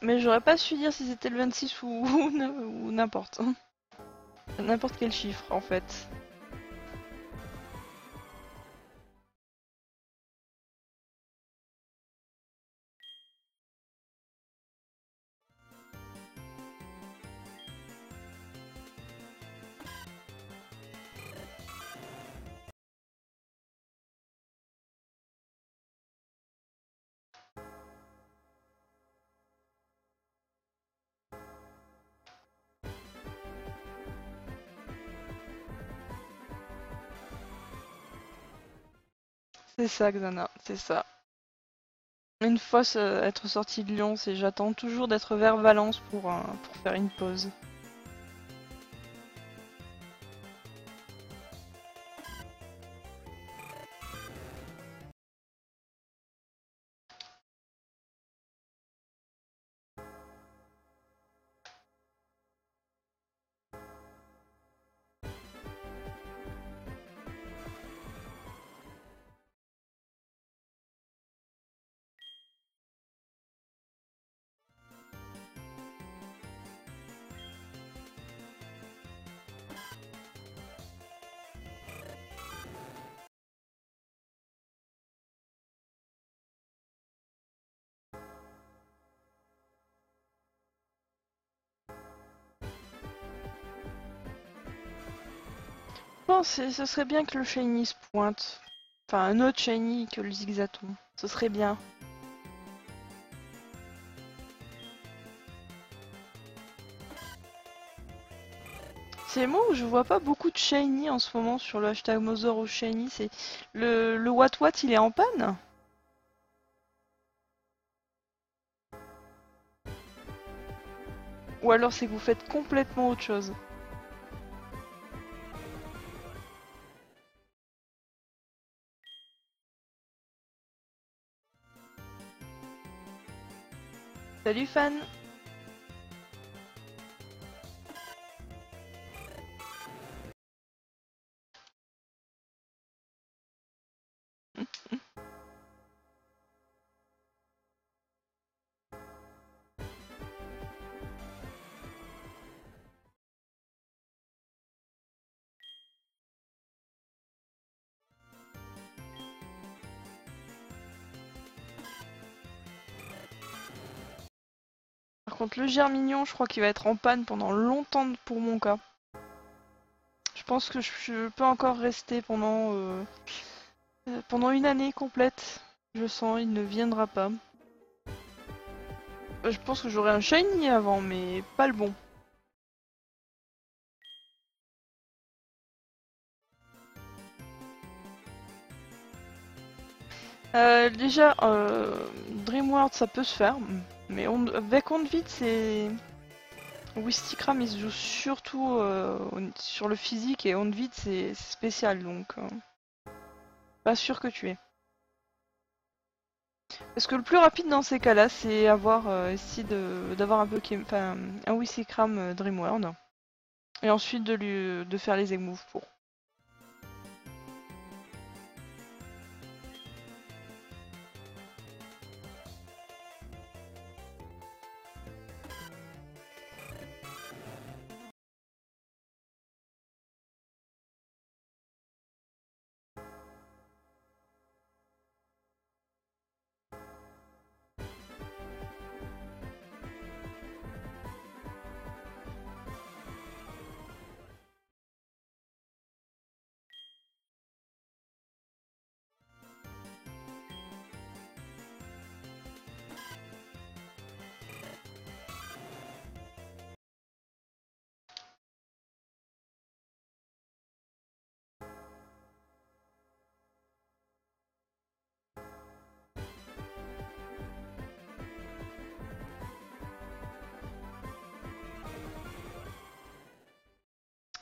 Mais j'aurais pas su dire si c'était le 26 ou n'importe. N'importe quel chiffre en fait. C'est ça, Xana, c'est ça. Une fois être sorti de Lyon, c'est j'attends toujours d'être vers Valence pour faire une pause. Bon, ce serait bien que le Shiny se pointe. Enfin, un autre Shiny que le Zigzaton. Ce serait bien. C'est moi où je vois pas beaucoup de Shiny en ce moment sur le hashtag Mother au Shiny. C'est le What What, il est en panne? Ou alors c'est que vous faites complètement autre chose. Salut fan! Par contre, le Germignon, je crois qu'il va être en panne pendant longtemps pour mon cas. Je pense que je peux encore rester pendant une année complète. Je sens, il ne viendra pas. Je pense que j'aurai un Shiny avant, mais pas le bon. Déjà, Dreamworld ça peut se faire, mais avec Onvit c'est... Wistikram il se joue surtout sur le physique et Onvit c'est spécial donc pas sûr que tu es. Parce que le plus rapide dans ces cas-là c'est essayer d'avoir un Wistikram Dreamworld et ensuite de faire les egg moves pour.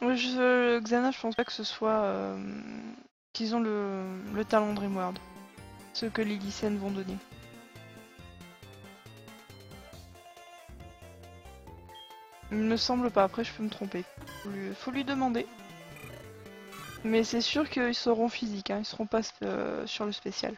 Xana, je pense pas que ce soit qu'ils ont le talent Dreamworld. Ce que les lycéennes vont donner. Il me semble pas, après je peux me tromper. Faut lui demander. Mais c'est sûr qu'ils seront physiques, hein, ils seront pas sur le spécial.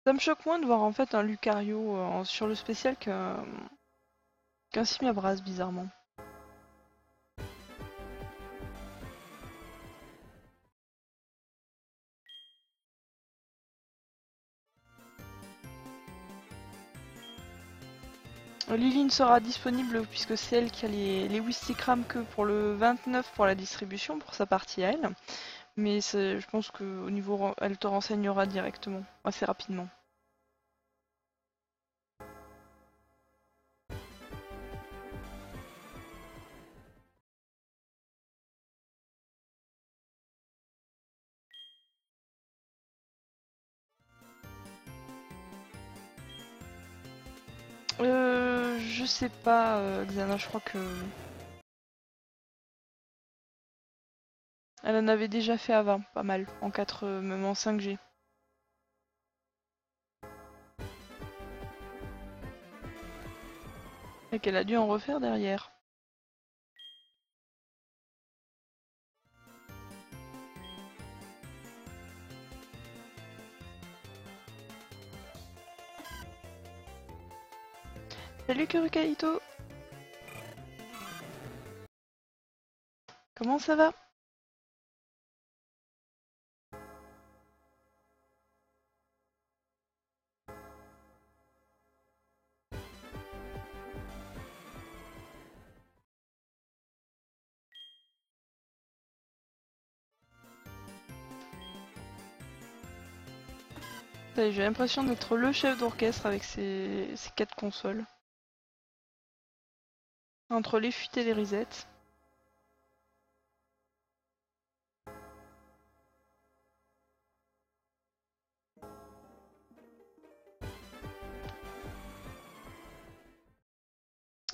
Ça me choque moins de voir en fait un Lucario sur le spécial qu'un Simiabras, bizarrement. Liline sera disponible puisque c'est elle qui a les Wistikram que pour le 29 pour la distribution, pour sa partie à elle. Mais je pense qu'au niveau, elle te renseignera directement, assez rapidement. Je sais pas, Xana, je crois que... Elle en avait déjà fait avant, pas mal, en 4, même en 5G. Et qu'elle a dû en refaire derrière. Salut Kurukaito. Comment ça va? J'ai l'impression d'être le chef d'orchestre avec ces 4 consoles. Entre les fuites et les resets.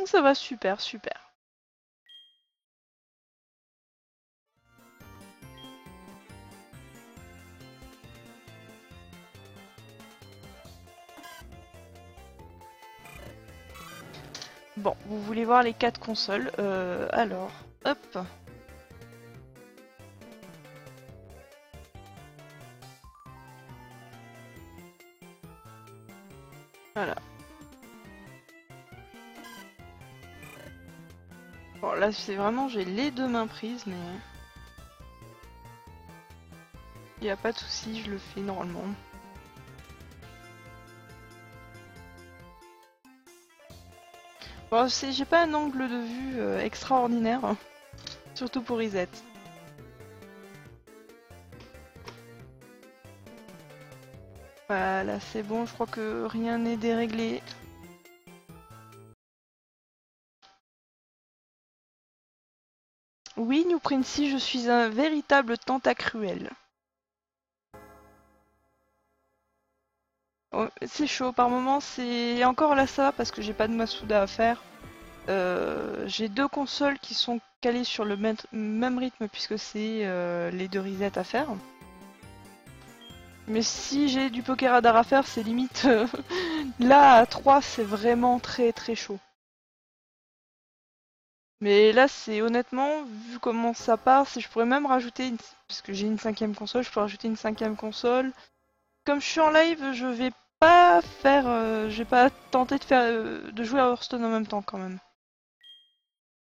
Ça va super, super. Bon, vous voulez voir les 4 consoles. Alors, hop. Voilà. Bon, là, c'est vraiment, j'ai les 2 mains prises, mais... Il n'y a pas de souci, je le fais normalement. Bon, j'ai pas un angle de vue extraordinaire, hein. Surtout pour Reset. Voilà, c'est bon, je crois que rien n'est déréglé. Oui, New Princey, je suis un véritable tentacruel. Oh, c'est chaud, par moments, c'est... Encore là ça va parce que j'ai pas de Masuda à faire. J'ai 2 consoles qui sont calées sur le même rythme puisque c'est les 2 resets à faire. Mais si j'ai du Poké Radar à faire, c'est limite... là, à 3, c'est vraiment très très chaud. Mais là, c'est honnêtement, vu comment ça part, je pourrais même rajouter, parce que j'ai une 5ème console, je peux rajouter une 5ème console. Comme je suis en live, je vais pas faire... je vais pas tenter de faire de jouer à Hearthstone en même temps quand même.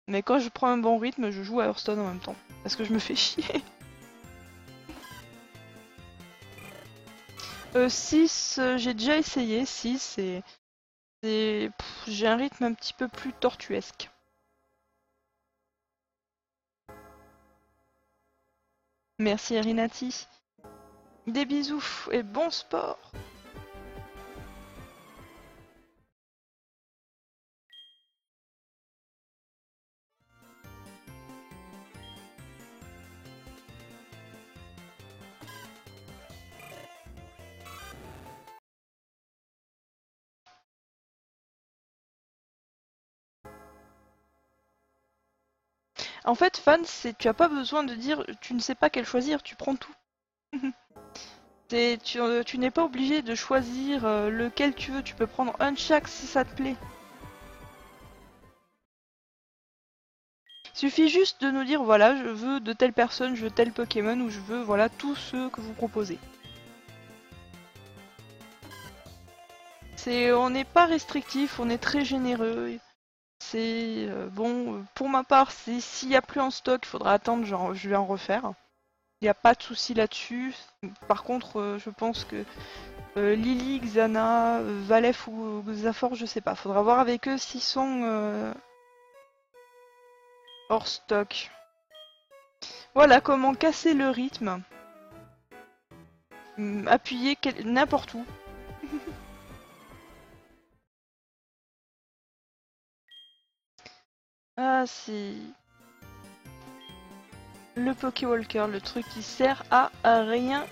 Mais quand je prends un bon rythme, je joue à Hearthstone en même temps. Parce que je me fais chier. 6, j'ai déjà essayé. 6, j'ai un rythme un petit peu plus tortuesque. Merci Erinati. Des bisous et bon sport. En fait, fan, tu as pas besoin de dire tu ne sais pas quel choisir, tu prends tout. Tu n'es pas obligé de choisir lequel tu veux, tu peux prendre un de chaque si ça te plaît. Suffit juste de nous dire voilà, je veux de telle personne, je veux tel Pokémon ou je veux voilà tous ceux que vous proposez. On n'est pas restrictif, on est très généreux. C'est bon, pour ma part, s'il n'y a plus en stock, il faudra attendre, genre je vais en refaire. Il n'y a pas de souci là-dessus. Par contre, je pense que Lily, Xana, Valef ou Xafor, je sais pas. Faudra voir avec eux s'ils sont hors stock. Voilà comment casser le rythme. Appuyer n'importe où. Ah, c'est le Pokéwalker, le truc qui sert à rien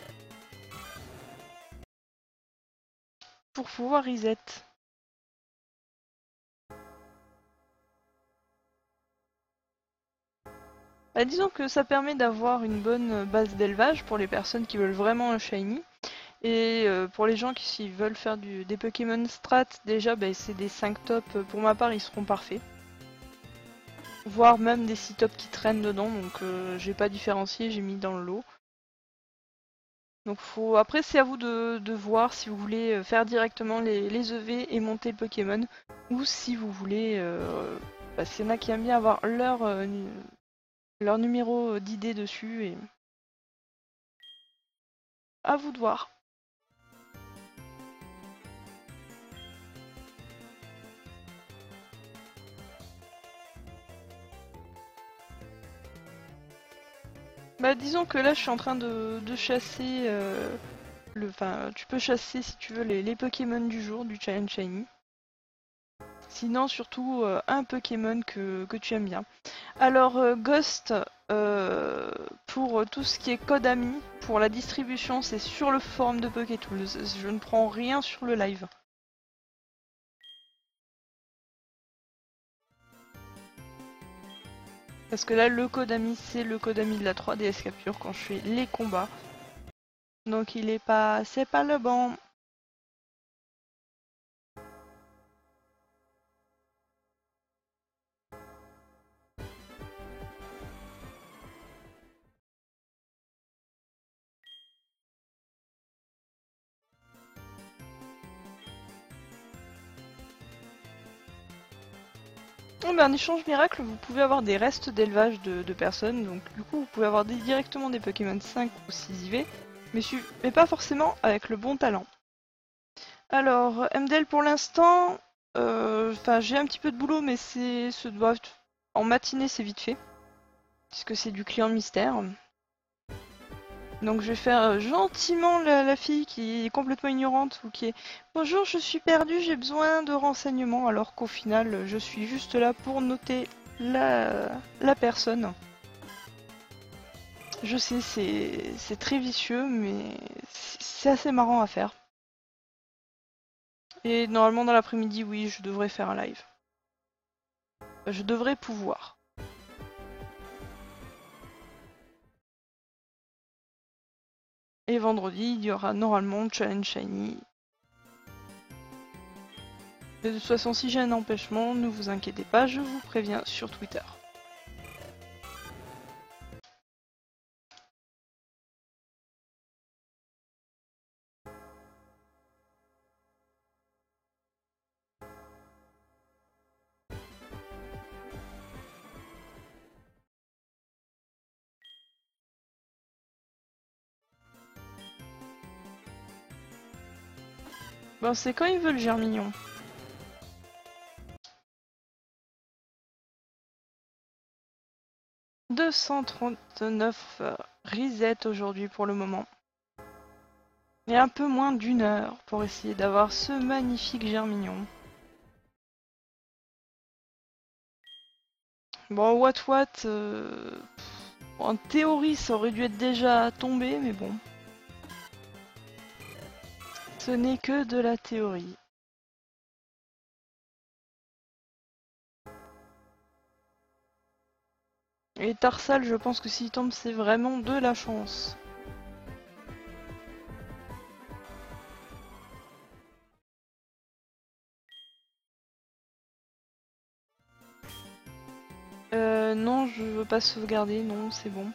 pour pouvoir reset. Bah, disons que ça permet d'avoir une bonne base d'élevage pour les personnes qui veulent vraiment un shiny. Et pour les gens qui veulent faire des Pokémon strat, déjà bah, c'est des 5 tops, pour ma part ils seront parfaits. Voire même des 6 tops qui traînent dedans, donc j'ai pas différencié, j'ai mis dans le lot. Donc après c'est à vous de voir si vous voulez faire directement les EV et monter le Pokémon, ou si vous voulez, parce qu'il y en a qui aiment bien avoir leur numéro d'idée dessus, et à vous de voir. Bah disons que là je suis en train de chasser enfin tu peux chasser si tu veux les Pokémon du jour du Challenge Shiny. Sinon surtout un Pokémon que tu aimes bien. Alors Ghost, pour tout ce qui est code ami, pour la distribution c'est sur le forum de Pokétools. Je ne prends rien sur le live. Parce que là le code ami c'est le code ami de la 3DS Capture quand je fais les combats. Donc il est pas. C'est pas le bon. Oh, bah, en échange miracle, vous pouvez avoir des restes d'élevage de personnes, donc du coup vous pouvez avoir directement des Pokémon 5 ou 6 IV, mais pas forcément avec le bon talent. Alors, MDL pour l'instant, j'ai un petit peu de boulot, mais en matinée c'est vite fait, puisque c'est du client mystère. Donc je vais faire gentiment la fille qui est complètement ignorante ou qui est «Bonjour, je suis perdue, j'ai besoin de renseignements», alors qu'au final je suis juste là pour noter la personne. Je sais, c'est très vicieux, mais c'est assez marrant à faire. Et normalement dans l'après-midi, oui, je devrais faire un live. Je devrais pouvoir. Et vendredi, il y aura normalement Challenge Shiny. De toute façon, si j'ai un empêchement, ne vous inquiétez pas, je vous préviens sur Twitter. Bon, c'est quand il veut le Germignon. « 239 reset aujourd'hui pour le moment. Et un peu moins d'1 heure pour essayer d'avoir ce magnifique Germignon. Bon, what, en théorie ça aurait dû être déjà tombé, mais bon. Ce n'est que de la théorie. Et Tarsal, je pense que s'il tombe, c'est vraiment de la chance. Non, je veux pas sauvegarder, non, c'est bon.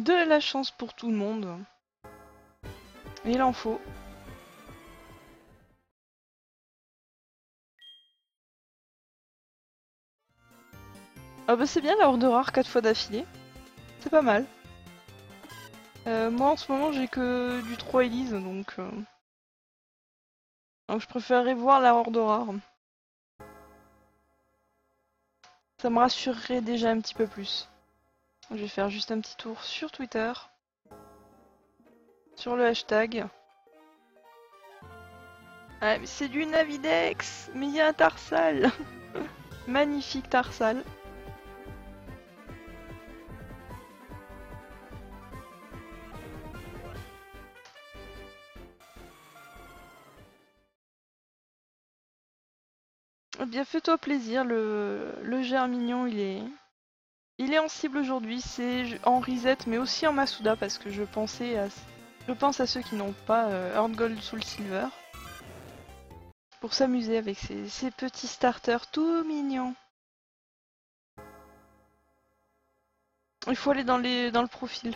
De la chance pour tout le monde. Il en faut. Ah bah c'est bien la horde rare 4 fois d'affilée. C'est pas mal. Moi en ce moment j'ai que du 3 Elise donc je préférerais voir la horde rare. Ça me rassurerait déjà un petit peu plus. Je vais faire juste un petit tour sur Twitter. Sur le hashtag. Ah mais c'est du Navidex. Mais il y a un Tarsal. Magnifique Tarsal. Eh bien fais-toi plaisir, le Germignon il est en cible aujourd'hui, c'est en reset mais aussi en Masuda parce que je pense à ceux qui n'ont pas Earth Gold Soul Silver pour s'amuser avec ces petits starters tout mignons. Il faut aller dans le profil.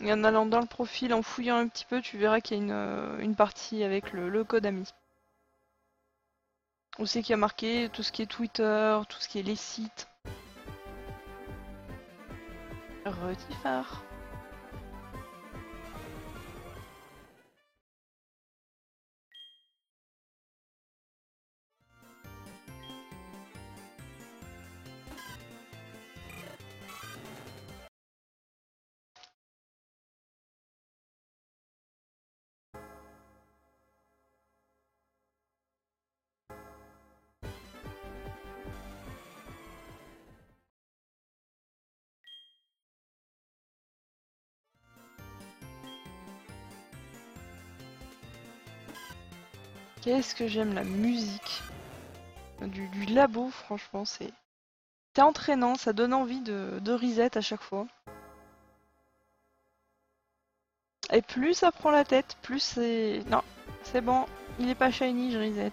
Et en allant dans le profil, en fouillant un petit peu, tu verras qu'il y a une partie avec le code ami. On sait qu'il y a marqué tout ce qui est Twitter, tout ce qui est les sites. Retifar. Qu'est-ce que j'aime la musique du labo, franchement, c'est entraînant, ça donne envie de reset à chaque fois. Et plus ça prend la tête, plus c'est... Non, c'est bon, il est pas shiny, je reset.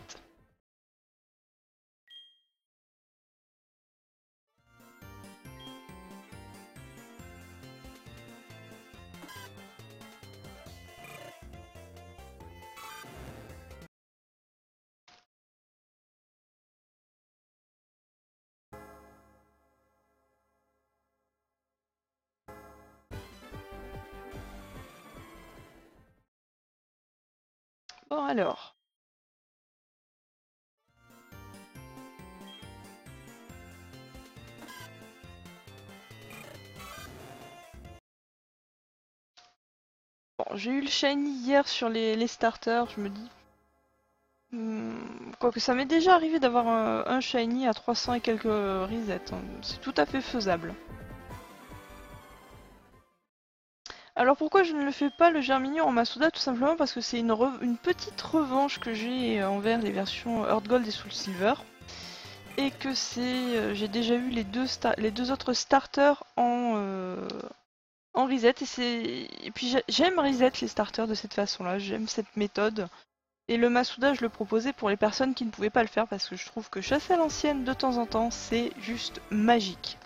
Bon alors. Bon, j'ai eu le shiny hier sur les starters, je me dis... Quoique ça m'est déjà arrivé d'avoir un shiny à 300 et quelques resets, hein. C'est tout à fait faisable. Alors pourquoi je ne le fais pas le Germignon en Masuda? Tout simplement parce que c'est une petite revanche que j'ai envers les versions Earth Gold et Soul Silver. Et que j'ai déjà eu les deux autres starters en reset. Et puis j'aime reset les starters de cette façon-là, j'aime cette méthode. Et le Masuda, je le proposais pour les personnes qui ne pouvaient pas le faire parce que je trouve que chasser à l'ancienne de temps en temps, c'est juste magique.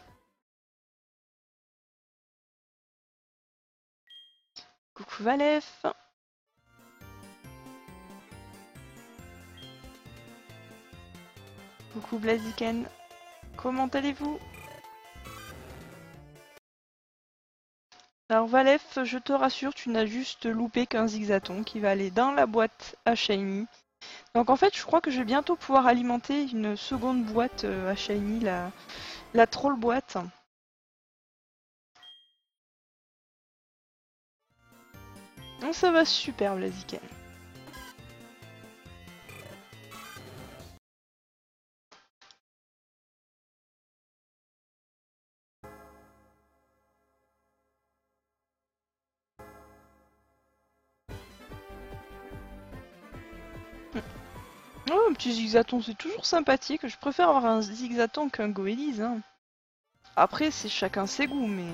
Coucou Valef. Coucou Blaziken. Comment allez-vous? Alors Valef, je te rassure, tu n'as juste loupé qu'un zigzaton qui va aller dans la boîte à Shiny. Donc en fait, je crois que je vais bientôt pouvoir alimenter une seconde boîte à Shiny, la troll boîte. Donc ça va super Blaziken. Oh, un petit zigzaton, c'est toujours sympathique. Je préfère avoir un zigzaton qu'un goélise. Hein. Après, c'est chacun ses goûts, mais...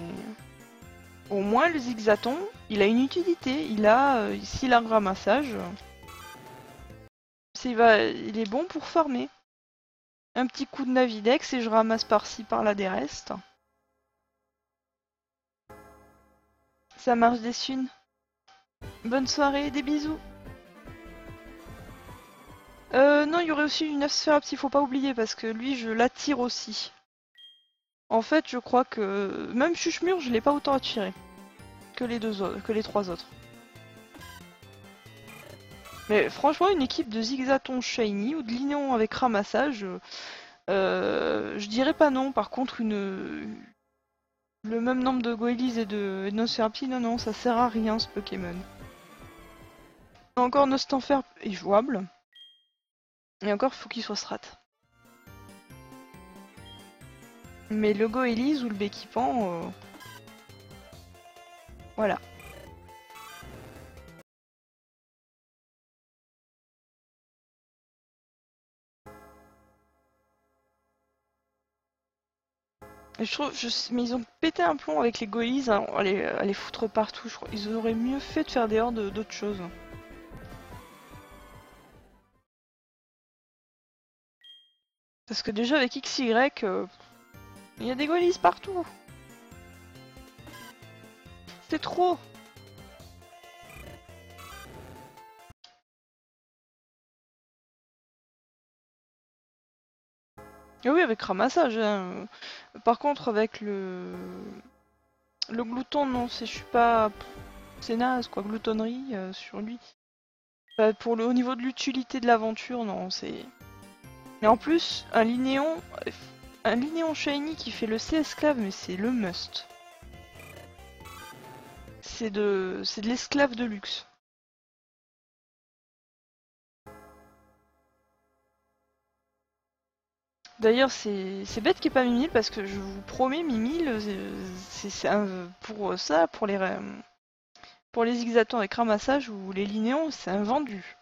Au moins, le zigzaton, il a une utilité. Il a, s'il a un ramassage, il est bon pour farmer. Un petit coup de Navidex et je ramasse par-ci, par-là des restes. Ça marche des thunes. Bonne soirée, des bisous. Non, il y aurait aussi une Nosferapti, faut pas oublier, parce que lui, je l'attire aussi. En fait, je crois que même Chuchemur, je l'ai pas autant attiré que les trois autres. Mais franchement, une équipe de Zigzaton Shiny ou de Linéon avec ramassage, je dirais pas non. Par contre, le même nombre de Goélis et de Nosferapti, non, non, ça sert à rien ce Pokémon. Encore Nostanfer est jouable. Et encore, faut qu'il soit strat. Mais le Goélis ou le Béquipant, voilà. Et je trouve, mais ils ont pété un plomb avec les Goélis, hein, à les foutre partout. Je crois ils auraient mieux fait de faire des hordes d'autres choses. Parce que déjà avec XY, il y a des Goélis partout. C'est trop. Et oui, avec ramassage. Hein. Par contre, avec le glouton, non, je suis pas. C'est naze, quoi. Gloutonnerie sur lui. Au niveau de l'utilité de l'aventure, non, c'est. Mais en plus, un Linéon Shiny qui fait le C-esclave, mais c'est le must. C'est de l'esclave de luxe. D'ailleurs, c'est bête qu'il n'y ait pas Mimile parce que je vous promets, Mimile, c'est pour ça, pour les Zigzatons avec ramassage ou les Linéons, c'est un vendu.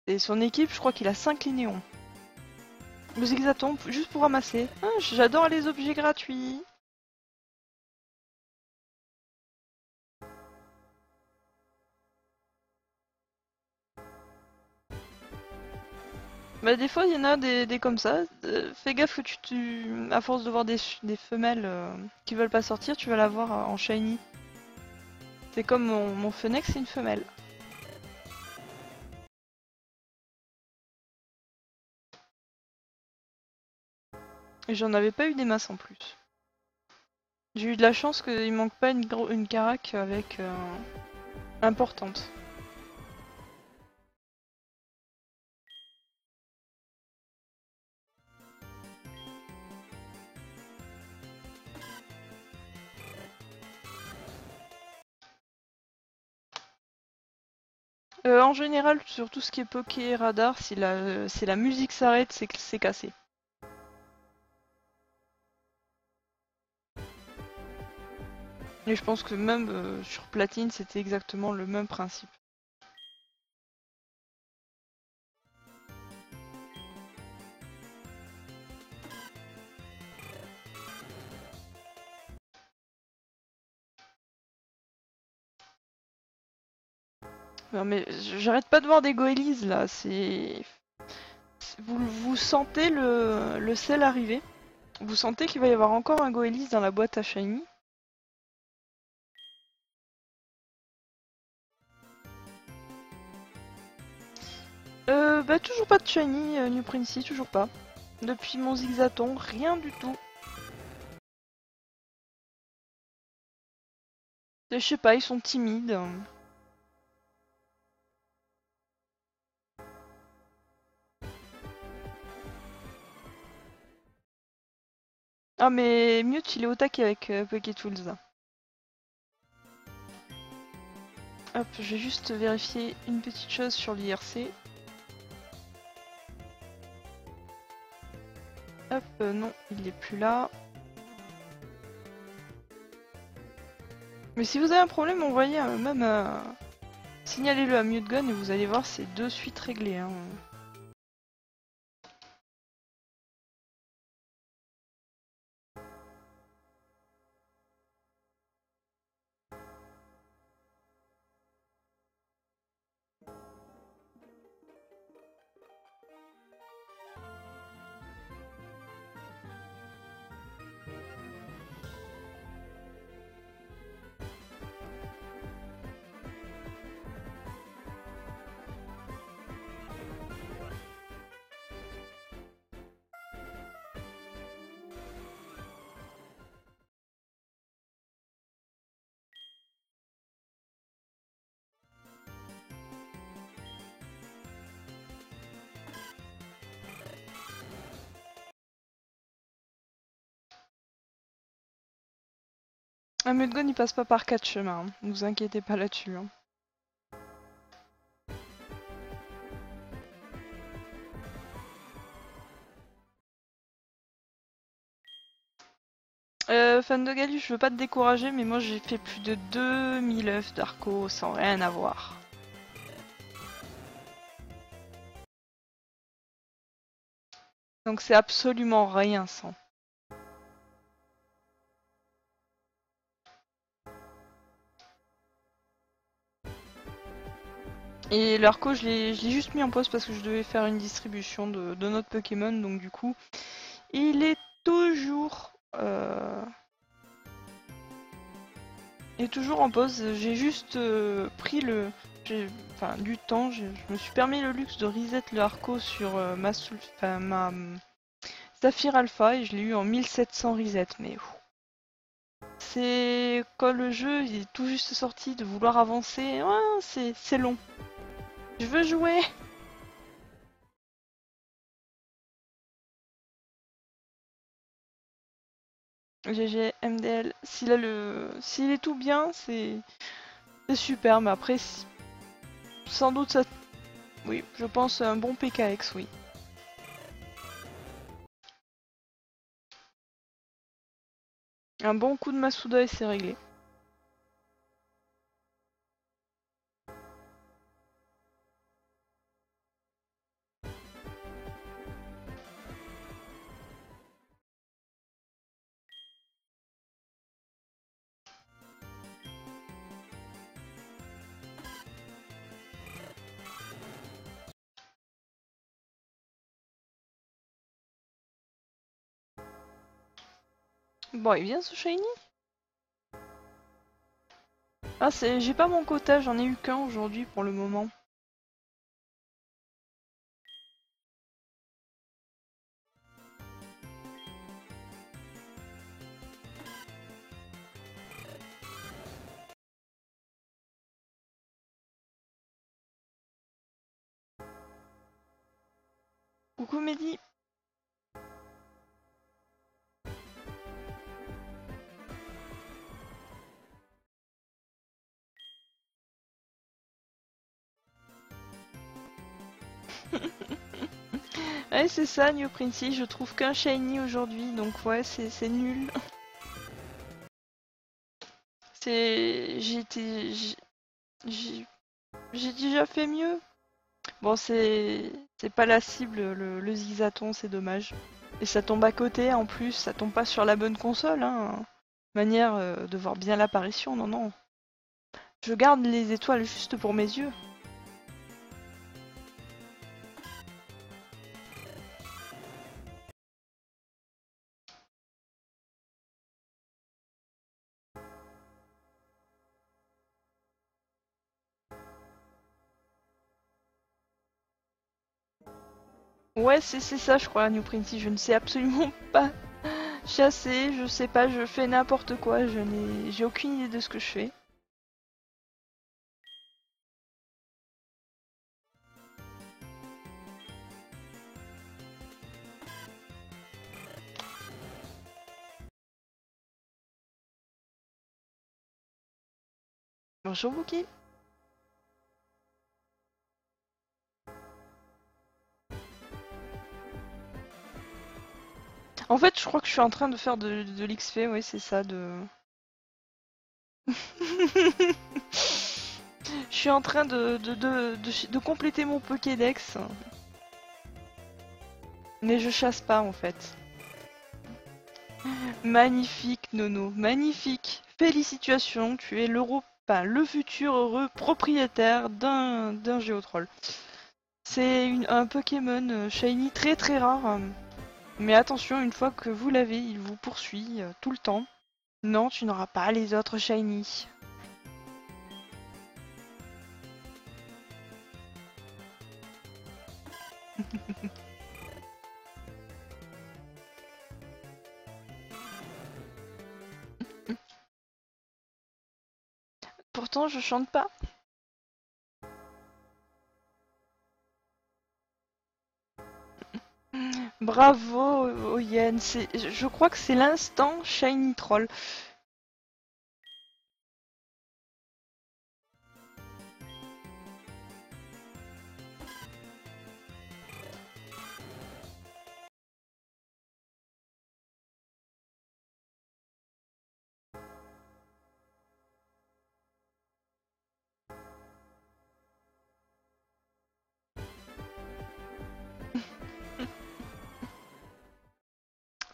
Et son équipe, je crois qu'il a 5 Linéons. Le Zigzaton, juste pour ramasser. Ah, j'adore les objets gratuits. Bah des fois il y en a des comme ça. Fais gaffe que à force de voir des femelles qui veulent pas sortir, tu vas la voir en shiny. C'est comme mon Phoenix, c'est une femelle. Et j'en avais pas eu des masses en plus. J'ai eu de la chance qu'il manque pas une carac avec importante. En général, sur tout ce qui est Poké Radar, si la musique s'arrête, c'est que c'est cassé. Et je pense que même sur Platine, c'était exactement le même principe. Non mais j'arrête pas de voir des goélises là, vous sentez le sel arriver. Vous sentez qu'il va y avoir encore un goélis dans la boîte à shiny. Bah toujours pas de shiny, New Princey, toujours pas. Depuis mon Zigzaton, rien du tout. Je sais pas, ils sont timides. Ah mais Mute il est au taquet avec Poketools là. Hop, je vais juste vérifier une petite chose sur l'IRC. Hop, non, il est plus là. Mais si vous avez un problème, envoyez même signalez-le à Mute Gun et vous allez voir, c'est de suite réglé. Hein. Ah, Mudgon il passe pas par 4 chemins, hein. Ne vous inquiétez pas là-dessus. Hein. Fan de Galus, je veux pas te décourager, mais moi j'ai fait plus de 2000 œufs d'Arco sans rien avoir. Donc c'est absolument rien sans. Et l'Arco, je l'ai juste mis en pause parce que je devais faire une distribution de notre Pokémon, donc du coup, il est toujours... il est toujours en pause. J'ai juste pris enfin, du temps, je me suis permis le luxe de reset le Arco sur ma Saphir Alpha et je l'ai eu en 1700 reset, mais c'est quand le jeu il est tout juste sorti de vouloir avancer, ouais, c'est long. Je veux jouer. GG, MDL, s'il est tout bien, c'est super, mais après, sans doute ça... Oui, je pense un bon PKX, oui. Un bon coup de Masuda et c'est réglé. Bon, et bien ce shiny. Ah, j'ai pas mon quota, j'en ai eu qu'un aujourd'hui pour le moment. Coucou Mehdi. Ouais, c'est ça, New Princey, je trouve qu'un shiny aujourd'hui, donc ouais, c'est nul. J'ai été... J'ai déjà fait mieux. Bon, c'est pas la cible, le Zigzaton, c'est dommage. Et ça tombe à côté, en plus, ça tombe pas sur la bonne console, hein. Manière de voir bien l'apparition, non, non. Je garde les étoiles juste pour mes yeux. Ouais, c'est ça, je crois, New Princey. Je ne sais absolument pas chasser, je sais pas, je fais n'importe quoi, j'ai aucune idée de ce que je fais. Bonjour Wookie. En fait, je crois que je suis en train de faire de l'XP, oui, c'est ça, Je suis en train de compléter mon Pokédex. Mais je chasse pas en fait. Magnifique Nono, magnifique. Félicitations, tu es le futur heureux propriétaire d'un Géotroll. C'est un Pokémon Shiny très très rare. Mais attention, une fois que vous l'avez, il vous poursuit tout le temps. Non, tu n'auras pas les autres Shiny. Pourtant, je chante pas. Bravo, Oyen. Je crois que c'est l'instant Shiny Troll.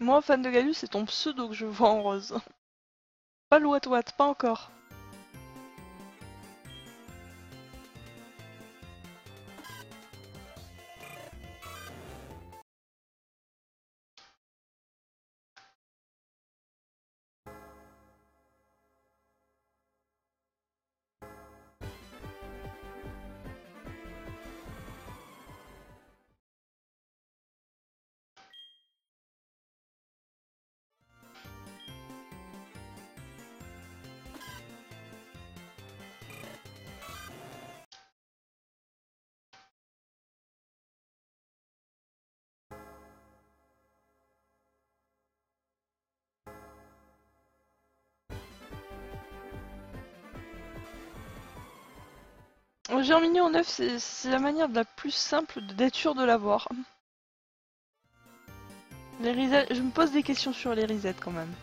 Moi, fan de Galus, c'est ton pseudo que je vois en rose. Pas le Wat, pas encore. Germignon en 9, c'est la manière la plus simple d'être sûr de l'avoir. Les resets, je me pose des questions sur les resets quand même.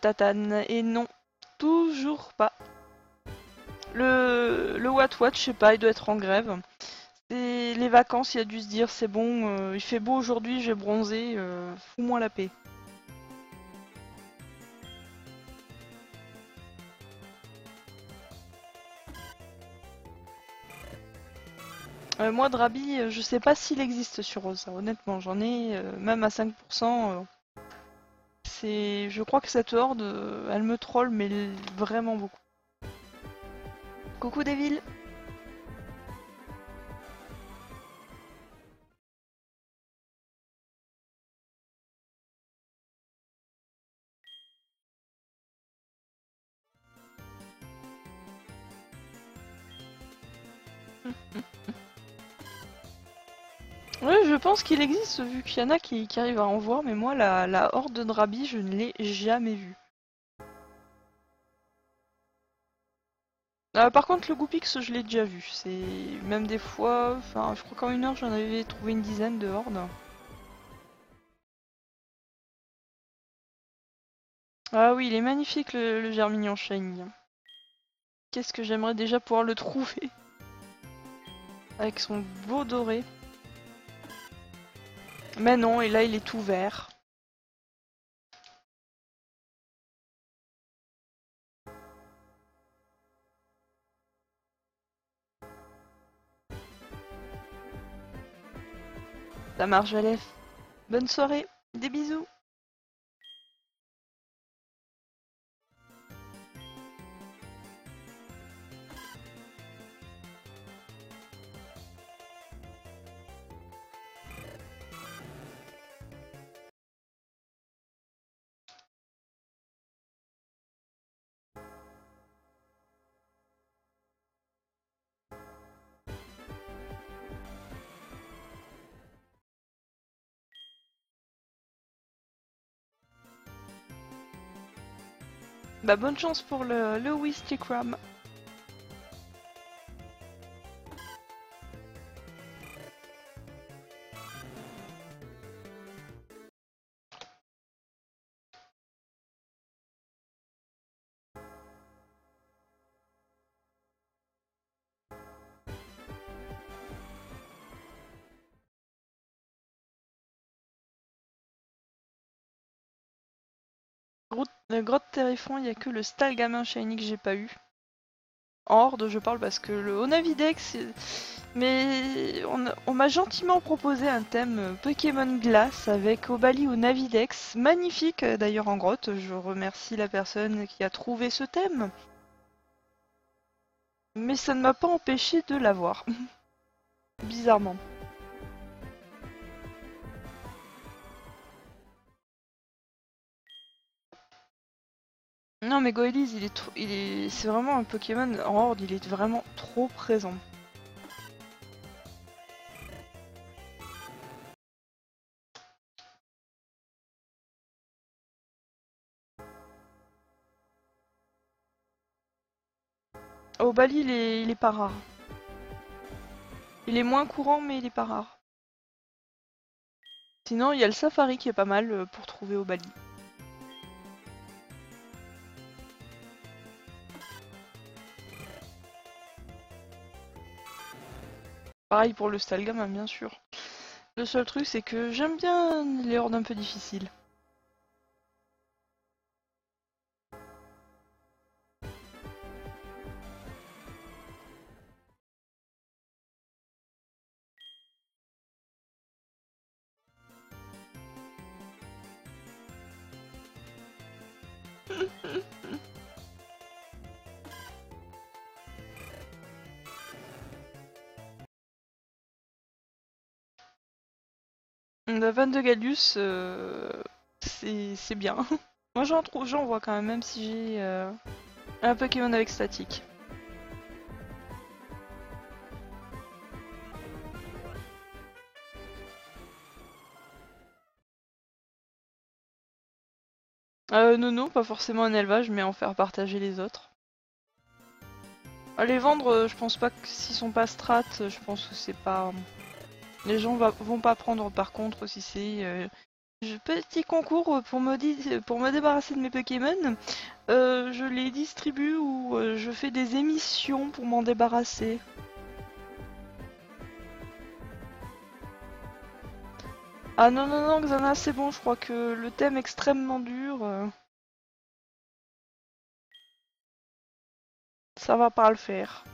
Tatane, et non, toujours pas. Le What, je sais pas, il doit être en grève. C'est les vacances, il a dû se dire c'est bon, il fait beau aujourd'hui, j'ai bronzé, fous-moi la paix. Moi, Drabi, je sais pas s'il existe sur Rosa, honnêtement, j'en ai même à 5%. Je crois que cette horde, elle me troll, mais vraiment beaucoup. Coucou Devil. Ouais, je pense qu'il existe, vu qu'il y en a qui arrivent à en voir, mais moi, la horde de Drabi, je ne l'ai jamais vue. Par contre, le Goupix, je l'ai déjà vu. C'est même des fois, enfin, je crois qu'en 1 heure, j'en avais trouvé une dizaine de hordes. Ah oui, il est magnifique le Germignon Shiny. Qu'est-ce que j'aimerais déjà pouvoir le trouver avec son beau doré. Mais non, et là, il est tout vert. Ça marche, Valef. Bonne soirée, des bisous. Bah bonne chance pour le Wistikram. Grotte Terrifond, il n'y a que le Stalgamin Shiny que j'ai pas eu. En horde, je parle parce que le Onavidex, mais on m'a gentiment proposé un thème Pokémon Glace avec Obali ou Navidex, magnifique d'ailleurs en grotte. Je remercie la personne qui a trouvé ce thème. Mais ça ne m'a pas empêché de l'avoir. Bizarrement. Non mais Goelies, c'est vraiment un Pokémon en horde, il est vraiment trop présent. Obali, il est pas rare. Il est moins courant, mais il est pas rare. Sinon, il y a le Safari qui est pas mal pour trouver Obali. Pareil pour le Stalgam, hein, bien sûr. Le seul truc, c'est que j'aime bien les hordes un peu difficiles. La vanne de Gallius, c'est bien. Moi j'en vois quand même si j'ai un Pokémon avec statique. Non, pas forcément un élevage, mais en faire partager les autres. Les vendre, je pense pas que s'ils sont pas strat, je pense que c'est pas... Les gens vont pas prendre par contre si c'est... Petit concours pour me débarrasser de mes Pokémon, je les distribue ou je fais des émissions pour m'en débarrasser. Ah non, non, non, Xana, c'est bon, je crois que le thème extrêmement dur, ça va pas le faire.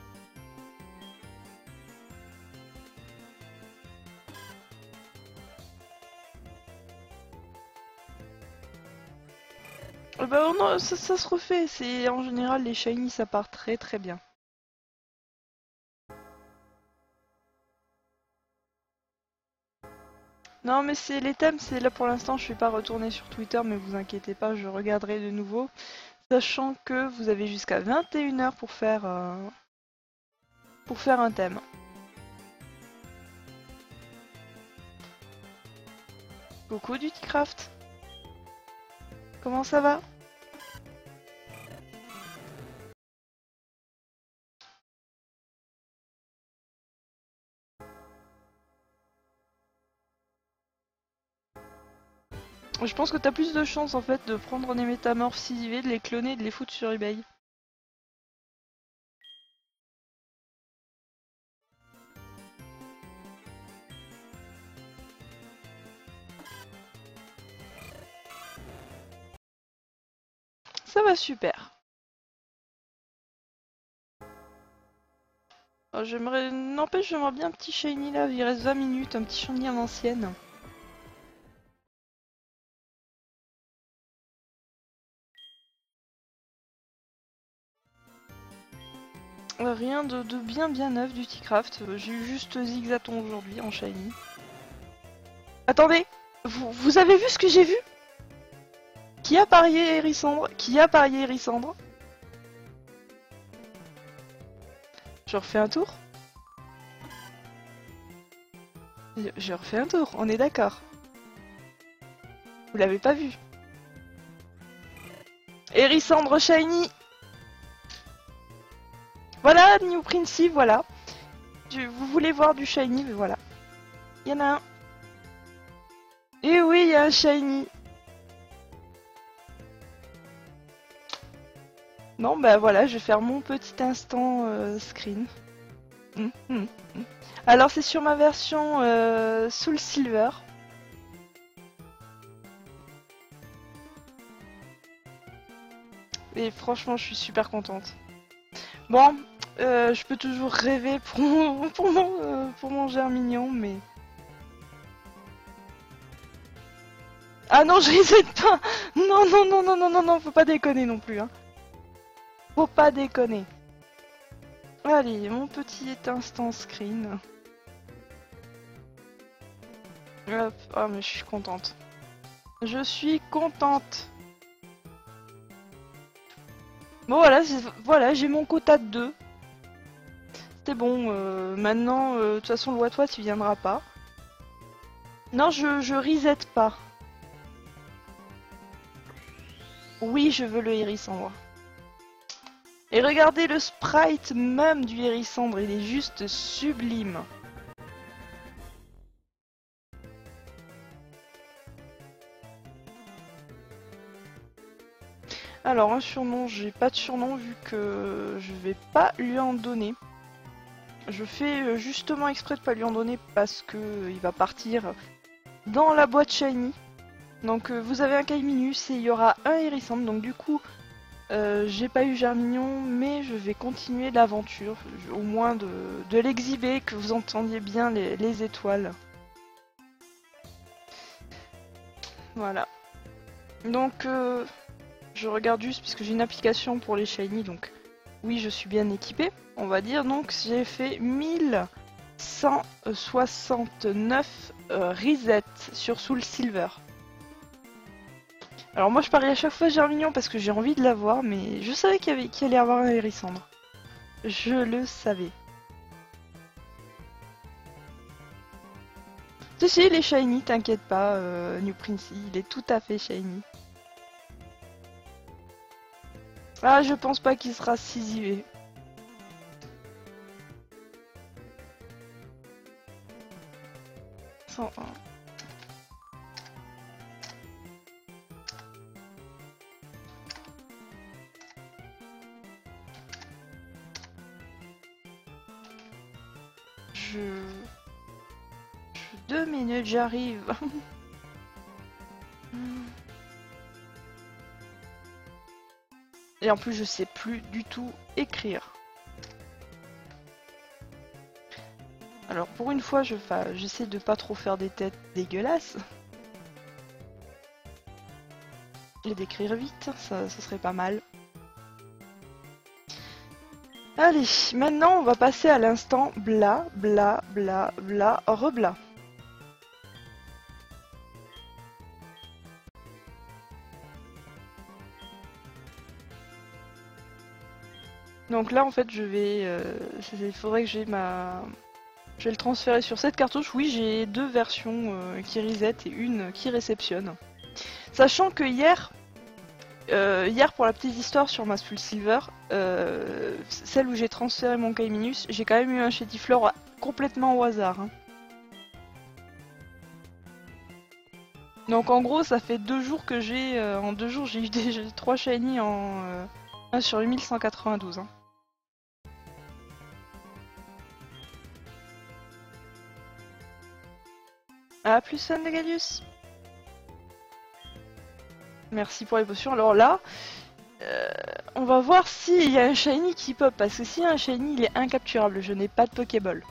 Bah non, ça se refait, c'est en général les shiny ça part très très bien. Non mais c'est les thèmes, c'est là pour l'instant je suis pas retournée sur Twitter mais vous inquiétez pas, je regarderai de nouveau. Sachant que vous avez jusqu'à 21 h pour faire un thème. Coucou Dutycraft. Comment ça va? Je pense que t'as plus de chance en fait de prendre des métamorphes CIV, de les cloner et de les foutre sur eBay. Ça va super. N'empêche, j'aimerais bien un petit shiny là, il reste 20 minutes, un petit shiny à l'ancienne. Rien de bien neuf du T-Craft, j'ai eu juste Zigzaton aujourd'hui en shiny. Attendez, vous avez vu ce que j'ai vu? Qui a parié Hérissandre? Qui a parié Hérissandre? Je refais un tour? Je refais un tour, on est d'accord. Vous l'avez pas vu? Hérissandre shiny! Voilà, New Princey, voilà. Vous voulez voir du shiny, mais voilà. Il y en a un. Et oui, il y a un shiny. Non, bah voilà, je vais faire mon petit instant screen. Alors c'est sur ma version Soul Silver. Et franchement, je suis super contente. Bon, je peux toujours rêver pour mon Germignon, mais... Ah non, je reset pas. Non, non, non, non, non, non, non, faut pas déconner non plus. Hein. Faut pas déconner. Allez, mon petit instant screen. Hop, oh mais je suis contente. Je suis contente. Bon voilà, j'ai mon quota de 2. C'est bon, maintenant, de toute façon le What il viendra pas. Non, je reset pas. Oui, je veux le Hérissandre. Et regardez le sprite même du Hérissandre, il est juste sublime. Alors un surnom, j'ai pas de surnom vu que je vais pas lui en donner. Je fais justement exprès de pas lui en donner parce que il va partir dans la boîte shiny. Donc vous avez un Kaiminus et il y aura un Hérissante. Donc du coup, j'ai pas eu Germignon, mais je vais continuer l'aventure. Au moins de l'exhiber, que vous entendiez bien les étoiles. Voilà. Donc je regarde juste parce que j'ai une application pour les shiny. Donc oui, je suis bien équipée, on va dire. Donc j'ai fait 1169 resets sur Soul Silver. Alors moi je parie à chaque fois Germignon parce que j'ai envie de l'avoir, mais je savais qu'il allait y avoir un Hérissandre. Je le savais. Tu sais, il est shiny, t'inquiète pas, New Princey, il est tout à fait shiny. Ah, je pense pas qu'il sera 6 IV. Je... 2 minutes, j'arrive. Et en plus, je sais plus du tout écrire. Alors, pour une fois, j'essaie de pas trop faire des têtes dégueulasses. Et d'écrire vite, ça serait pas mal. Allez, maintenant on va passer à l'instant bla bla bla bla rebla. Donc là en fait je vais... il faudrait que j'ai ma... Je vais le transférer sur cette cartouche. Oui, j'ai 2 versions qui reset et une qui réceptionne. Sachant que hier pour la petite histoire sur ma Soul Silver, celle où j'ai transféré mon Kaiminus, j'ai quand même eu un Chétifleur complètement au hasard. Hein. Donc en gros, ça fait 2 jours que j'ai... en 2 jours, j'ai eu 3 shiny en... 1 sur 8192. Hein. Ah, plus fan de Gallius. Merci pour les potions. Alors là, on va voir s'il y a un shiny qui pop. Parce que s'il y a un shiny, il est incapturable. Je n'ai pas de Pokéball.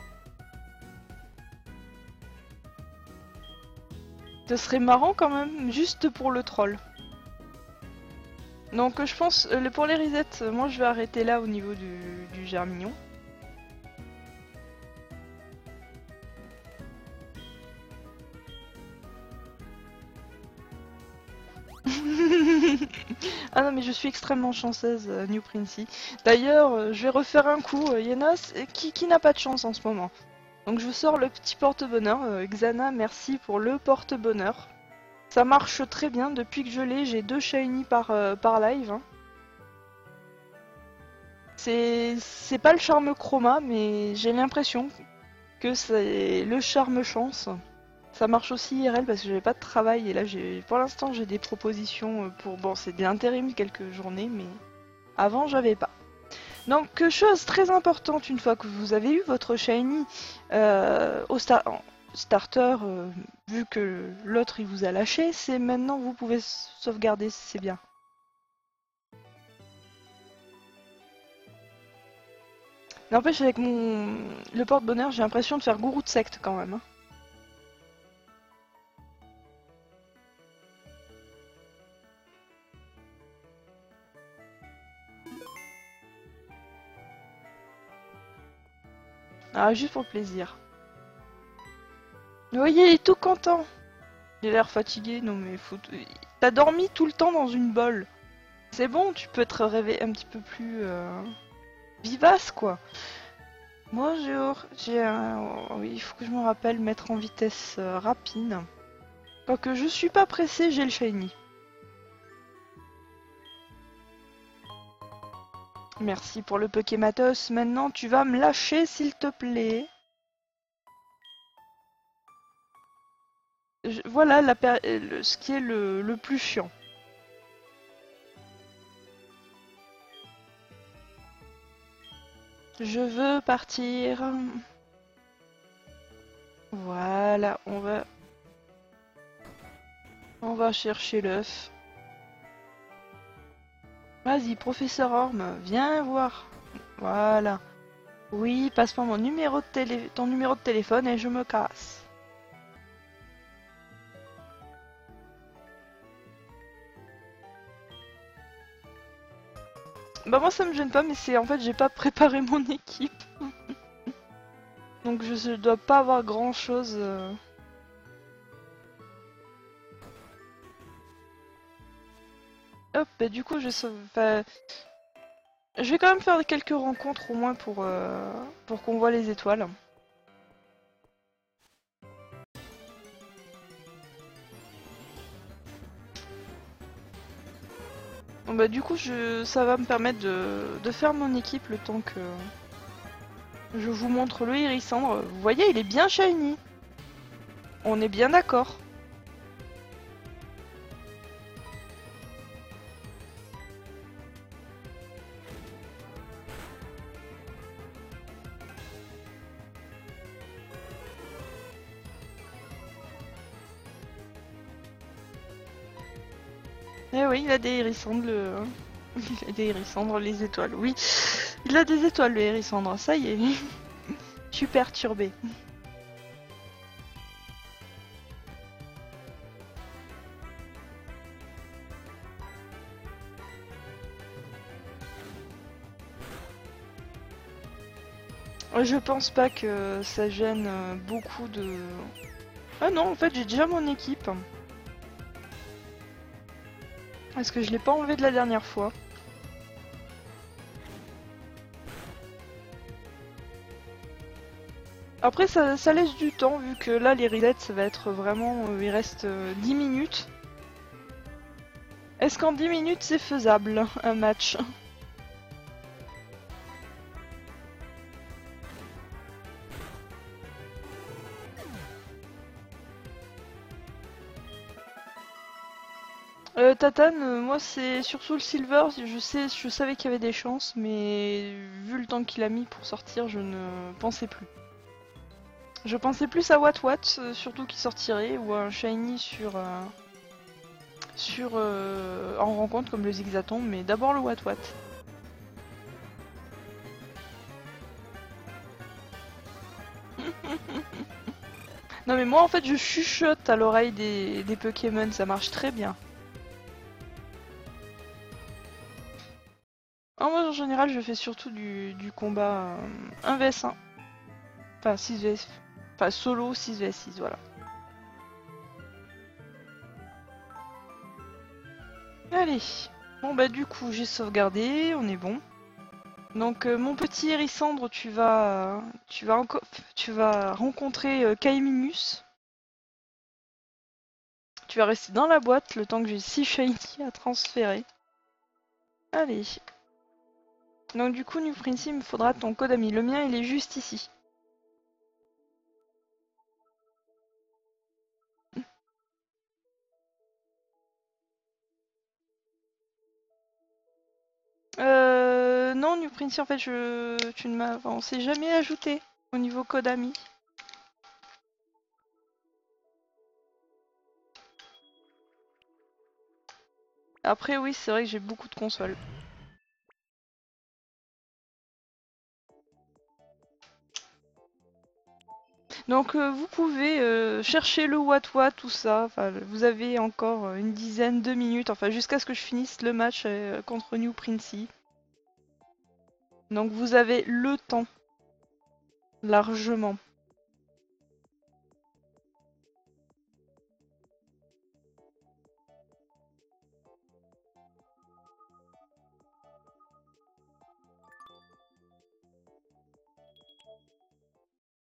Ce serait marrant quand même, juste pour le troll. Donc je pense, pour les resets, moi je vais arrêter là au niveau du Germignon. Ah non mais je suis extrêmement chanceuse, New Princey. D'ailleurs, je vais refaire un coup, Yenos, qui n'a pas de chance en ce moment. Donc je sors le petit porte-bonheur. Xana, merci pour le porte-bonheur. Ça marche très bien, depuis que je l'ai, j'ai 2 shiny par live. Hein. C'est pas le charme chroma, mais j'ai l'impression que c'est le charme chance. Ça marche aussi IRL parce que j'avais pas de travail et là pour l'instant j'ai des propositions pour... Bon c'est de l'intérim quelques journées mais avant j'avais pas. Donc chose très importante une fois que vous avez eu votre shiny au starter, vu que l'autre il vous a lâché, c'est maintenant vous pouvez sauvegarder, c'est bien. N'empêche avec le porte-bonheur j'ai l'impression de faire gourou de secte quand même. Hein. Ah, juste pour le plaisir. Vous voyez, il est tout content. Il a l'air fatigué, non mais faut... T'as dormi tout le temps dans une bolle. C'est bon, tu peux te réveiller un petit peu plus vivace, quoi. Bonjour, j'ai un... Oui, il faut que je me rappelle mettre en vitesse rapide. Quoique je suis pas pressé, j'ai le shiny. Merci pour le Pokématos. Maintenant, tu vas me lâcher, s'il te plaît. Voilà ce qui est le plus chiant. Je veux partir. Voilà, on va chercher l'œuf. Vas-y, professeur Orme, viens voir. Voilà. Oui, passe-moi mon numéro de ton numéro de téléphone et je me casse. Bah moi ça me gêne pas, mais c'est en fait j'ai pas préparé mon équipe. Donc je dois pas avoir grand chose. Hop, bah du coup enfin, je vais quand même faire quelques rencontres au moins pour qu'on voit les étoiles. Bon, bah du coup ça va me permettre de faire mon équipe le temps que je vous montre le Hérissandre. Vous voyez, il est bien shiny. On est bien d'accord. Eh oui, il a des hérissandres, il a des hérissandres, les étoiles, oui. Il a des étoiles, le hérissandre, ça y est. Je suis perturbée. Je pense pas que ça gêne beaucoup de... Ah non, en fait, j'ai déjà mon équipe. Parce que je l'ai pas enlevé de la dernière fois. Après, ça laisse du temps, vu que là, les resets, ça va être vraiment... il reste 10 minutes. Est-ce qu'en 10 minutes, c'est faisable, un match? Tatane, moi c'est surtout le silver, je savais qu'il y avait des chances, mais vu le temps qu'il a mis pour sortir, je ne pensais plus. Je pensais plus à Wat Wat, surtout qui sortirait, ou à un shiny en rencontre comme le Zigzaton, mais d'abord le Wat Wat. Non mais moi en fait je chuchote à l'oreille des Pokémon, ça marche très bien. Moi en général je fais surtout du combat 1vs1. Enfin 6vs. Enfin solo 6vs6, voilà. Allez. Bon bah du coup j'ai sauvegardé, on est bon. Donc mon petit Hérissandre, tu vas rencontrer Kaiminus. Tu vas rester dans la boîte le temps que j'ai 6 shiny à transférer. Allez. Donc du coup, New Prince, il me faudra ton code ami. Le mien, il est juste ici. Non, New Prince, en fait, on s'est jamais ajouté au niveau code ami. Après, oui, c'est vrai que j'ai beaucoup de consoles. Donc vous pouvez chercher le What tout ça. Enfin, vous avez encore une dizaine de minutes, enfin jusqu'à ce que je finisse le match contre New Princey. Donc vous avez le temps, largement.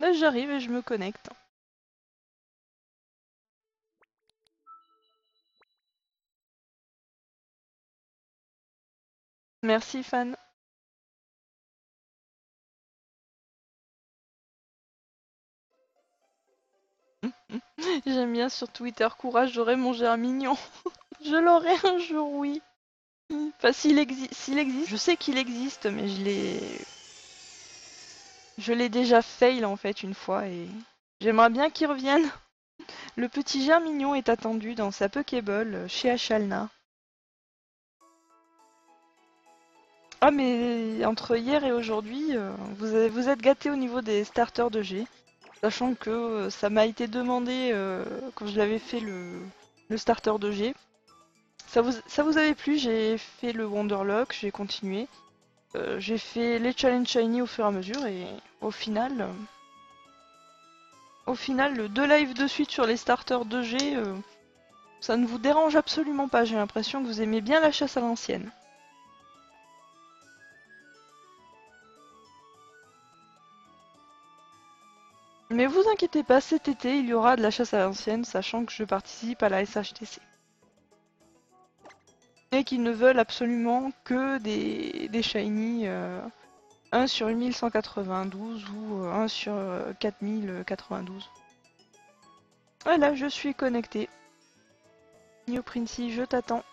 Là j'arrive et je me connecte. Merci fan. J'aime bien sur Twitter, courage, j'aurai mangé un mignon. Je l'aurai un jour, oui. Enfin, s'il existe, je sais qu'il existe, mais je l'ai... Je l'ai déjà fail en fait une fois et j'aimerais bien qu'il revienne. Le petit Germignon est attendu dans sa Pokéball chez Achalna. Ah mais entre hier et aujourd'hui, vous êtes gâtés au niveau des starters de G. Sachant que ça m'a été demandé quand je l'avais fait le starter de G. Ça vous avait plu, j'ai fait le Wonderlock, j'ai continué. J'ai fait les Challenge Shiny au fur et à mesure et au final, le 2 lives de suite sur les starters 2G, ça ne vous dérange absolument pas. J'ai l'impression que vous aimez bien la chasse à l'ancienne. Mais vous inquiétez pas, cet été, il y aura de la chasse à l'ancienne, sachant que je participe à la SHTC. Et qu'ils ne veulent absolument que des shiny 1 sur 1192 ou 1 sur 4092. Voilà, je suis connecté. New Princey, je t'attends.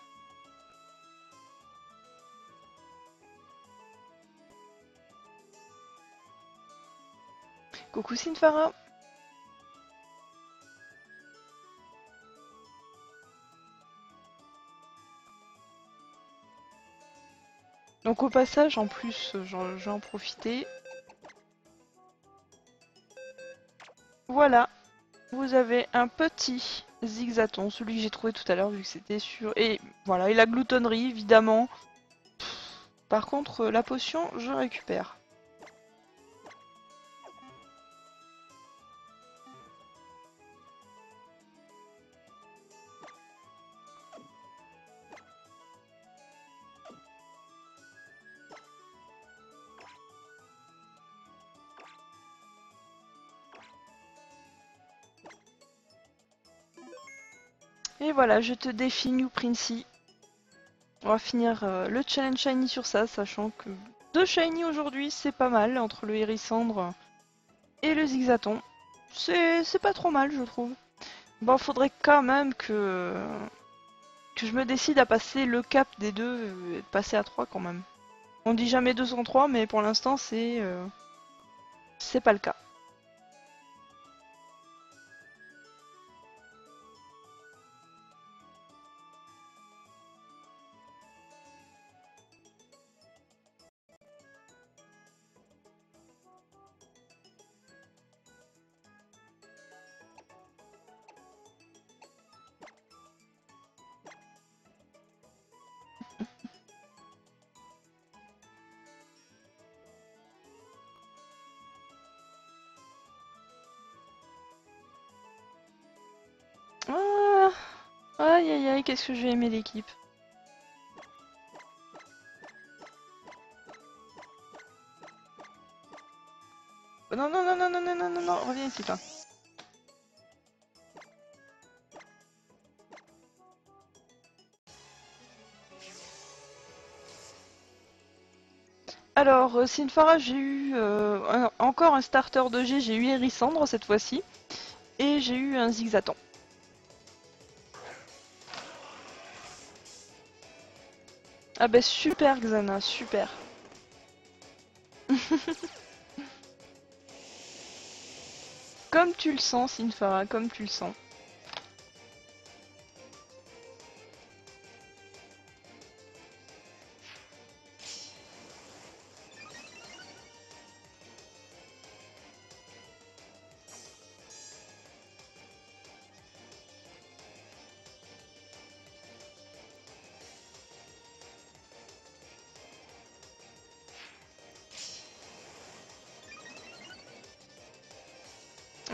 Coucou Sinfara. Donc au passage, en plus, j'en en profiter. Voilà, vous avez un petit zigzaton, celui que j'ai trouvé tout à l'heure vu que c'était sûr. Et voilà, et la gloutonnerie évidemment. Par contre, la potion, je récupère. Et voilà, je te défie New Princey. On va finir le challenge shiny sur ça, sachant que 2 shiny aujourd'hui, c'est pas mal entre le hérissandre et le zigzaton. C'est pas trop mal, je trouve. Bon, faudrait quand même que je me décide à passer le cap des deux et de passer à 3 quand même. On dit jamais 203, mais pour l'instant, c'est pas le cas. Ah, aïe aïe aïe, qu'est-ce que j'ai aimé l'équipe. Non, non, non, non, non, non, non, non, non, reviens ici, toi. Alors, Sinfara, j'ai eu encore un starter de G, j'ai eu Hérissandre cette fois-ci, et j'ai eu un Zigzaton. Ah bah super Xana, super. Comme tu le sens, Sinfara, comme tu le sens.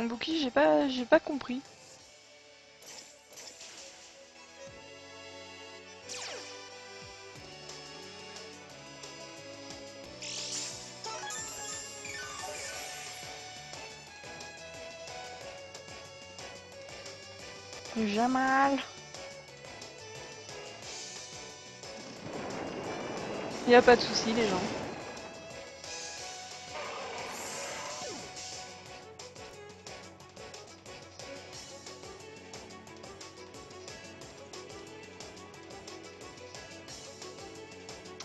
Bouki, j'ai pas compris. Jamal. Y a pas de souci les gens.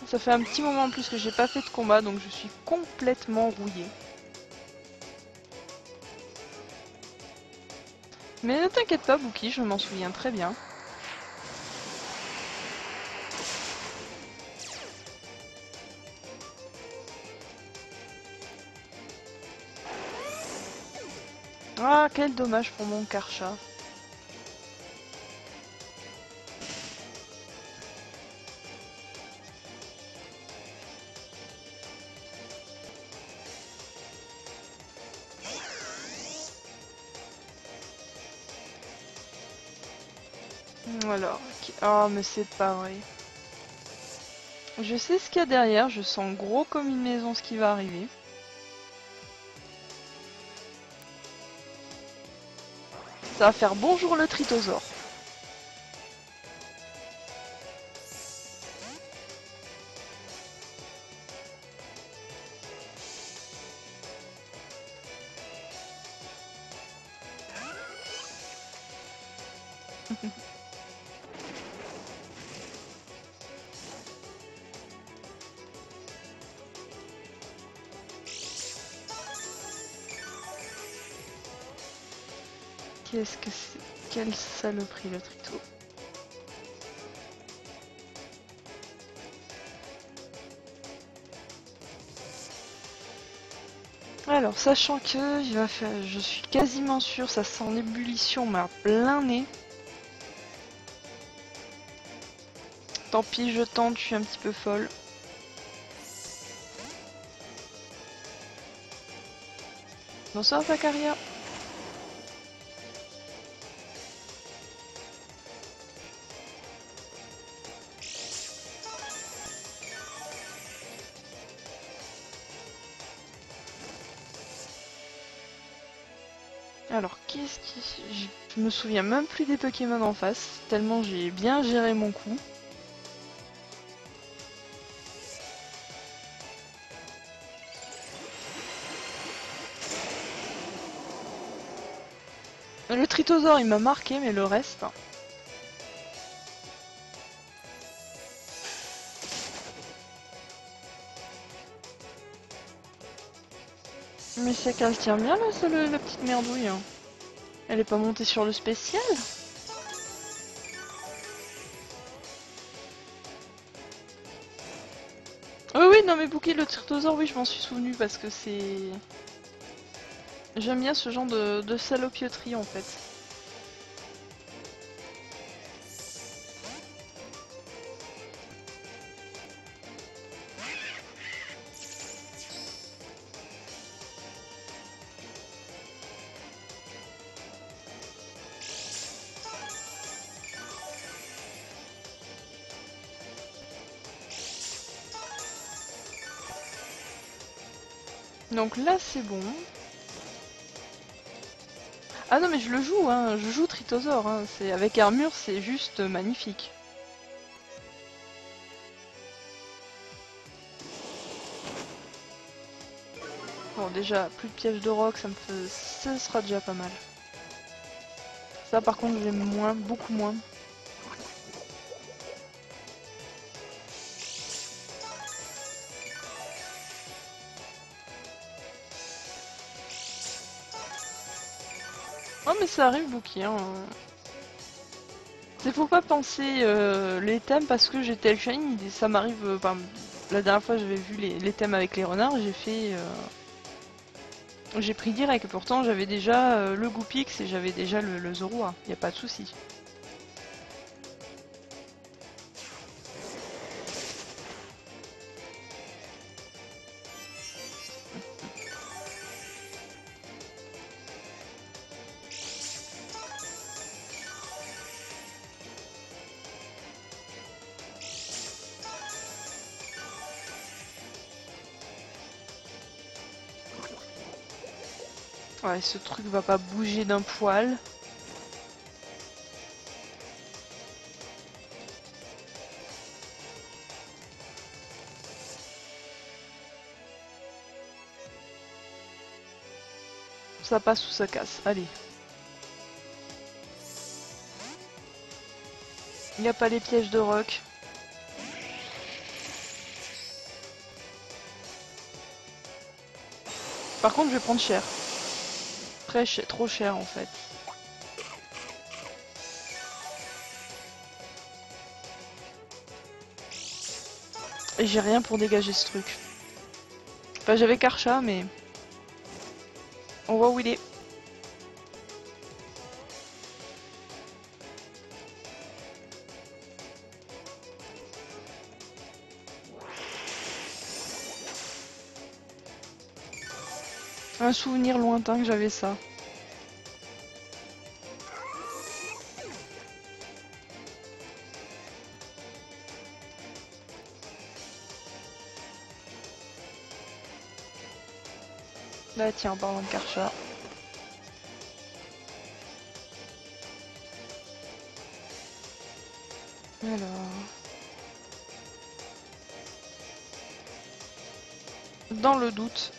Ça fait un petit moment en plus que j'ai pas fait de combat, donc je suis complètement rouillée. Mais ne t'inquiète pas, Bouki, je m'en souviens très bien. Ah, quel dommage pour mon Karcha. Alors, oh mais c'est pas vrai. Je sais ce qu'il y a derrière, je sens gros comme une maison ce qui va arriver. Ça va faire bonjour le tritosaure. Qu'est-ce que c'est? Quelle saloperie le trito. Alors, sachant que je suis quasiment sûre, ça sent en ébullition, mais à plein nez. Tant pis, je tente, je suis un petit peu folle. Bonsoir Zakaria. Alors, qu'est-ce qui... Je me souviens même plus des Pokémon en face, tellement j'ai bien géré mon coup. Le Tritosaure il m'a marqué, mais le reste... Mais c'est qu'elle tient bien là, la petite merdouille. Hein. Elle est pas montée sur le spécial? Oui, oui, non mais Bouki, le Tritosaure, oui, je m'en suis souvenu parce que c'est... J'aime bien ce genre de salopioterie en fait. Donc là c'est bon. Ah non mais je le joue, hein, je joue Tritosaure, hein. Avec armure c'est juste magnifique. Bon déjà, plus de pièges de roc, ça sera déjà pas mal. Ça par contre j'aime moins, beaucoup moins. Oh mais ça arrive Bouki, hein. C'est faut pas penser les thèmes parce que j'ai tel shine, ça m'arrive, la dernière fois j'avais vu les thèmes avec les renards, j'ai fait... J'ai pris direct, pourtant j'avais déjà le Goupix et j'avais déjà le Zorua, y a pas de souci. Ouais, ce truc va pas bouger d'un poil. Ça passe ou ça casse, allez. Y a pas les pièges de roc. Par contre je vais prendre cher. Très cher, trop cher en fait. Et j'ai rien pour dégager ce truc. Enfin, j'avais Karcha, mais... On voit où il est. Un souvenir lointain que j'avais ça. Là, tiens, en parlant de Karcha. Alors... Dans le doute.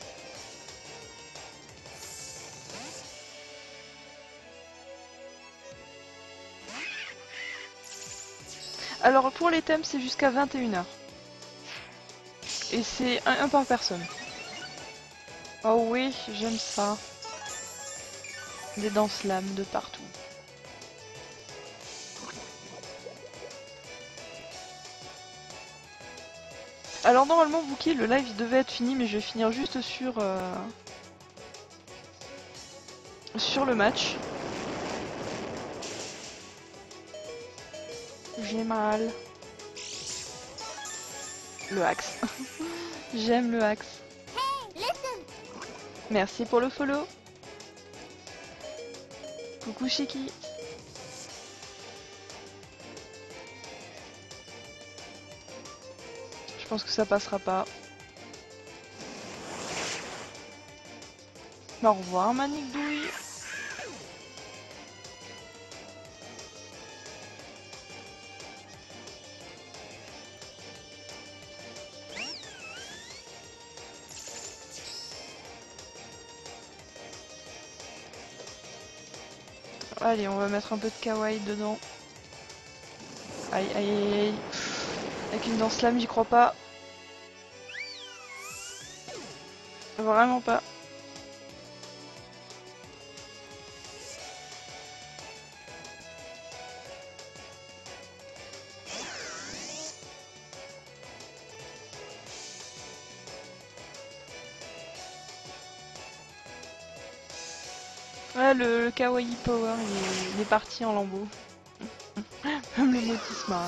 Alors, pour les thèmes, c'est jusqu'à 21 h. Et c'est un par personne. Oh oui, j'aime ça. Des danses lames de partout. Alors normalement, Wookie, le live devait être fini, mais je vais finir juste sur le match. J'ai mal. Le axe. J'aime le axe. Merci pour le follow. Coucou Shiki. Je pense que ça passera pas. Au revoir Manic Douille. Allez, on va mettre un peu de kawaii dedans. Aïe aïe aïe aïe. Avec une danse lame, j'y crois pas. Vraiment pas. Ouais, le kawaii power, il est parti en lambeaux. Même le motisme. Hein.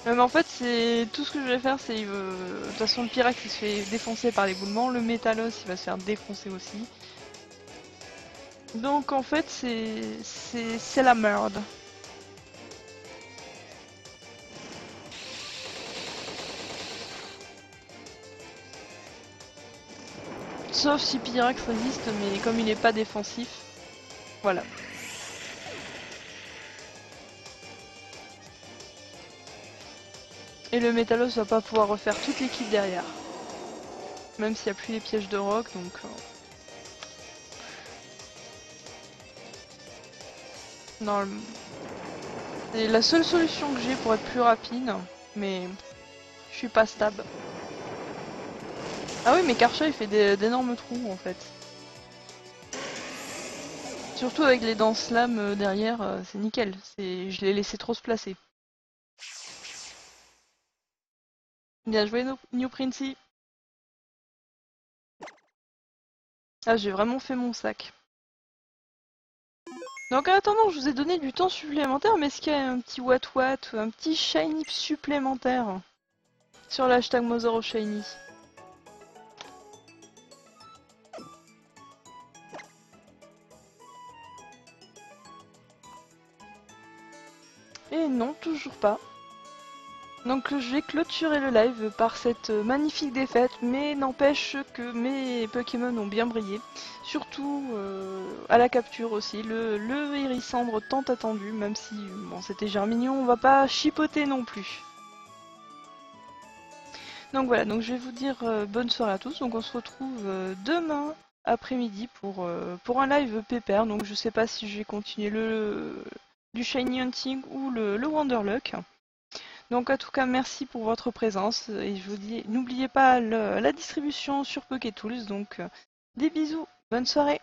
Mais en fait, c'est tout ce que je vais faire, c'est de toute façon le Pyrax il se fait défoncer par l'éboulement, le Métalos il va se faire défoncer aussi. Donc en fait, c'est la merde. Sauf si Pyrax résiste, mais comme il n'est pas défensif, voilà. Et le Métalos va pas pouvoir refaire toute l'équipe derrière. Même s'il n'y a plus les pièges de roc, donc... Non, c'est la seule solution que j'ai pour être plus rapide, mais je suis pas stable. Ah oui, mais Karcha il fait d'énormes trous en fait. Surtout avec les dents slam derrière, c'est nickel. Je l'ai laissé trop se placer. Bien joué, New Princey. Ah, j'ai vraiment fait mon sac. Donc en attendant, je vous ai donné du temps supplémentaire, mais est-ce qu'il y a un petit what ou un petit shiny supplémentaire sur l'hashtag Mother of Shiny? Et non, toujours pas. Donc je vais clôturer le live par cette magnifique défaite, mais n'empêche que mes Pokémon ont bien brillé. Surtout à la capture aussi, le Hérissandre tant attendu, même si bon, c'était Germignon, on va pas chipoter non plus. Donc voilà, donc je vais vous dire bonne soirée à tous, donc on se retrouve demain après-midi pour un live pépère, donc je sais pas si je vais continuer du Shiny Hunting ou le Wanderluck. Donc en tout cas merci pour votre présence et je vous dis n'oubliez pas la distribution sur PokéTools, donc des bisous, bonne soirée.